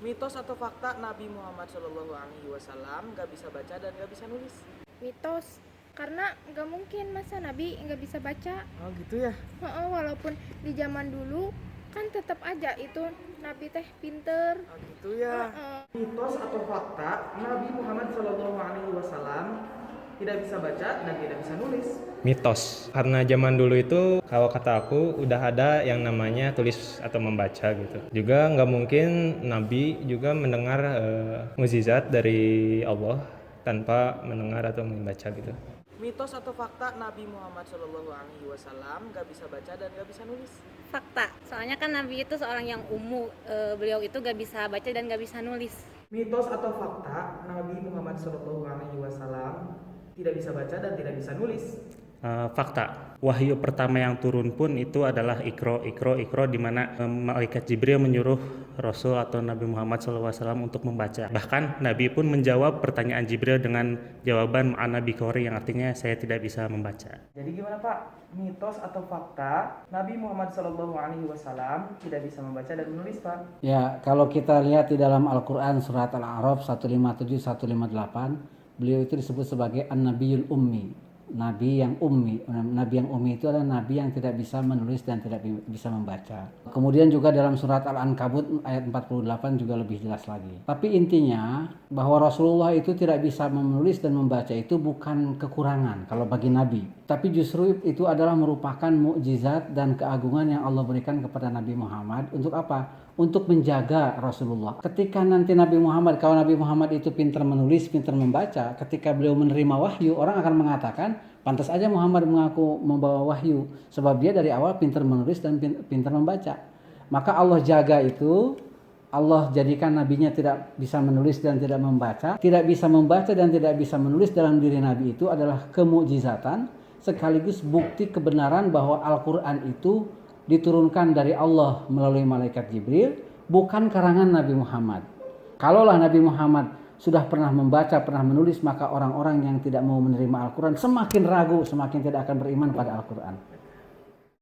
Mitos atau fakta Nabi Muhammad SAW gak bisa baca dan gak bisa nulis? Mitos, karena nggak mungkin masa Nabi nggak bisa baca. Oh gitu ya? Walaupun di zaman dulu kan tetap aja itu Nabi teh pinter. Oh gitu ya? Mitos atau fakta Nabi Muhammad SAW tidak bisa baca dan tidak bisa nulis? Mitos, karena zaman dulu itu kalau kata aku udah ada yang namanya tulis atau membaca gitu. Juga nggak mungkin Nabi juga mendengar mukjizat dari Allah tanpa mendengar atau membaca gitu. Mitos atau fakta Nabi Muhammad SAW gak bisa baca dan gak bisa nulis? Fakta, soalnya kan Nabi itu seorang yang beliau itu gak bisa baca dan gak bisa nulis. Mitos atau fakta Nabi Muhammad SAW tidak bisa baca dan tidak bisa nulis? Fakta, wahyu pertama yang turun pun itu adalah Iqra di mana malaikat Jibril menyuruh Rasul atau Nabi Muhammad SAW untuk membaca. Bahkan Nabi pun menjawab pertanyaan Jibril dengan jawaban ma'ana biqori yang artinya saya tidak bisa membaca. Jadi gimana Pak? Mitos atau fakta Nabi Muhammad SAW tidak bisa membaca dan menulis Pak? Ya, kalau kita lihat di dalam Al-Quran surat Al-A'raf 157-158, beliau itu disebut sebagai An-Nabiyul Ummi. Nabi yang ummi. Nabi yang ummi itu adalah nabi yang tidak bisa menulis dan tidak bisa membaca. Kemudian juga dalam surat Al-Ankabut ayat 48 juga lebih jelas lagi. Tapi intinya bahwa Rasulullah itu tidak bisa menulis dan membaca itu bukan kekurangan kalau bagi nabi. Tapi justru itu adalah merupakan mukjizat dan keagungan yang Allah berikan kepada Nabi Muhammad. Untuk apa? Untuk menjaga Rasulullah. Ketika nanti kalau Nabi Muhammad itu pintar menulis, pintar membaca, ketika beliau menerima wahyu, orang akan mengatakan, pantas aja Muhammad mengaku membawa wahyu, sebab dia dari awal pintar menulis dan pintar membaca. Maka Allah jaga itu, Allah jadikan nabinya tidak bisa menulis dan tidak membaca. Tidak bisa membaca dan tidak bisa menulis dalam diri nabi itu adalah kemukjizatan, sekaligus bukti kebenaran bahwa Al-Quran itu diturunkan dari Allah melalui malaikat Jibril, bukan karangan Nabi Muhammad. Kalaulah Nabi Muhammad sudah pernah membaca, pernah menulis, maka orang-orang yang tidak mau menerima Al-Quran semakin ragu, semakin tidak akan beriman pada Al-Quran.